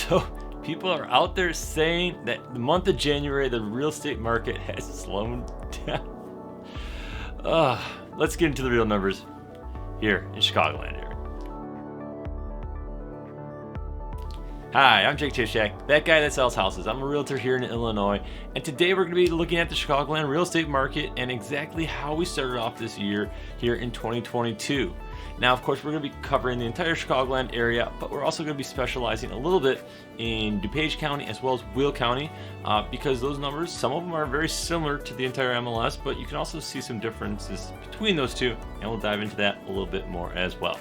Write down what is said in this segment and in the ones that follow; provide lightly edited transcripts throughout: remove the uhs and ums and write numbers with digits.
So people are out there saying that the month of January, the real estate market has slowed down. Let's get into the real numbers here in Chicagoland area. Hi, I'm Jake Tysiak, that guy that sells houses. I'm a realtor here in Illinois, and today we're going to be looking at the Chicagoland real estate market and exactly how we started off this year here in 2022. Now, of course, we're going to be covering the entire Chicagoland area, but we're also going to be specializing a little bit in DuPage County as well as Will County because those numbers, some of them are very similar to the entire MLS, but you can also see some differences between those two, and we'll dive into that a little bit more as well.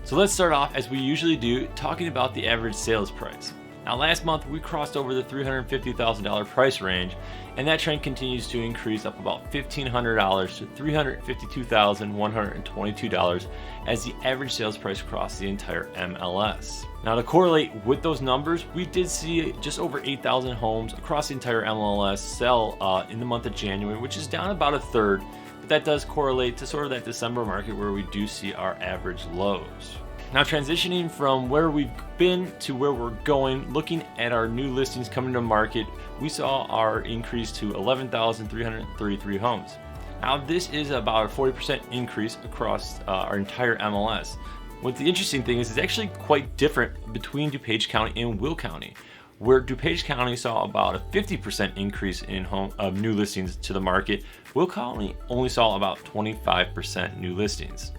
So let's start off, as we usually do, talking about the average sales price. Now, last month we crossed over the $350,000 price range, and that trend continues to increase up about $1,500 to $352,122 as the average sales price across the entire MLS. Now, to correlate with those numbers, we did see just over 8,000 homes across the entire MLS sell in the month of January, which is down about a third. That does correlate to sort of that December market where we do see our average lows. Now, transitioning from where we've been to where we're going, looking at our new listings coming to market, we saw our increase to 11,333 homes. Now, this is about a 40% increase across our entire MLS. What the interesting thing is, it's actually quite different between DuPage County and Will County, where DuPage County saw about a 50% increase in new listings to the market. Will County only saw about 25% new listings.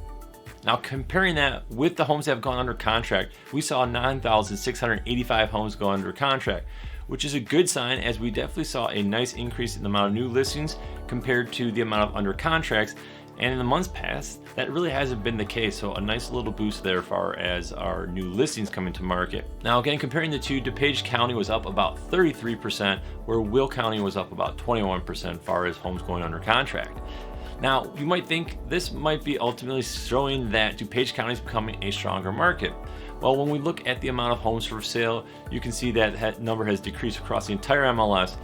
Now, comparing that with the homes that have gone under contract, we saw 9,685 homes go under contract, which is a good sign, as we definitely saw a nice increase in the amount of new listings compared to the amount of under contracts. And in the months past, that really hasn't been the case. So a nice little boost there as far as our new listings coming to market. Now, again, comparing the two, DuPage County was up about 33%, where Will County was up about 21% as far as homes going under contract. Now, you might think this might be ultimately showing that DuPage County is becoming a stronger market. Well, when we look at the amount of homes for sale, you can see that number has decreased across the entire MLS,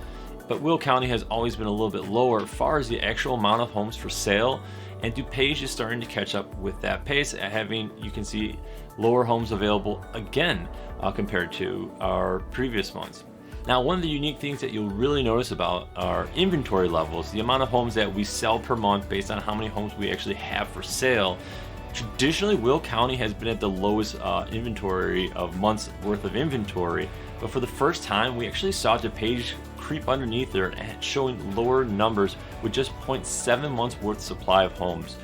but Will County has always been a little bit lower as far as the actual amount of homes for sale, and DuPage is starting to catch up with that pace, having, you can see, lower homes available again compared to our previous months. Now, one of the unique things that you'll really notice about our inventory levels, the amount of homes that we sell per month based on how many homes we actually have for sale. Traditionally, Will County has been at the lowest inventory of months worth of inventory, but for the first time, we actually saw DuPage creep underneath there and showing lower numbers with just 0.7 months worth supply of homes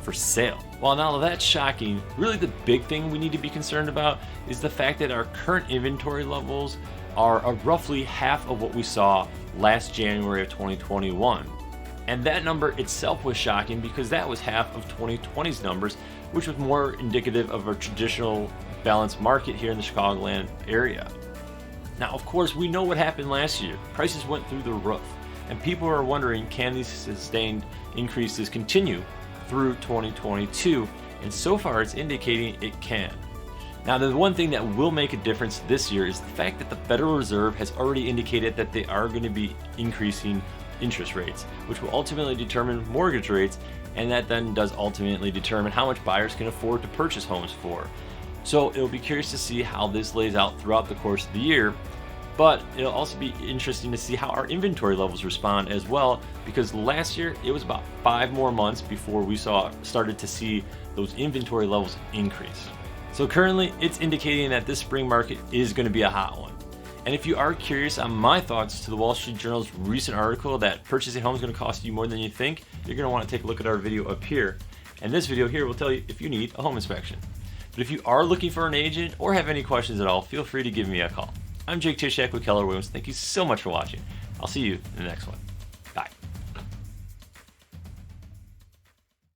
for sale. While now that's shocking, really the big thing we need to be concerned about is the fact that our current inventory levels are roughly half of what we saw last January of 2021. And that number itself was shocking because that was half of 2020's numbers, which was more indicative of a traditional balanced market here in the Chicagoland area. Now, of course, we know what happened last year. Prices went through the roof, and people are wondering, can these sustained increases continue through 2022? And so far, it's indicating it can. Now, the one thing that will make a difference this year is the fact that the Federal Reserve has already indicated that they are going to be increasing interest rates, which will ultimately determine mortgage rates, and that then does ultimately determine how much buyers can afford to purchase homes for. So it'll be curious to see how this lays out throughout the course of the year, but it'll also be interesting to see how our inventory levels respond as well, because last year it was about 5 more months before we started to see those inventory levels increase. So currently, it's indicating that this spring market is going to be a hot one. And if you are curious on my thoughts to the Wall Street Journal's recent article that purchasing a home is going to cost you more than you think, you're going to want to take a look at our video up here. And this video here will tell you if you need a home inspection. But if you are looking for an agent or have any questions at all, feel free to give me a call. I'm Jake Tysiak with Keller. Thank you so much for watching. I'll see you in the next one. Bye.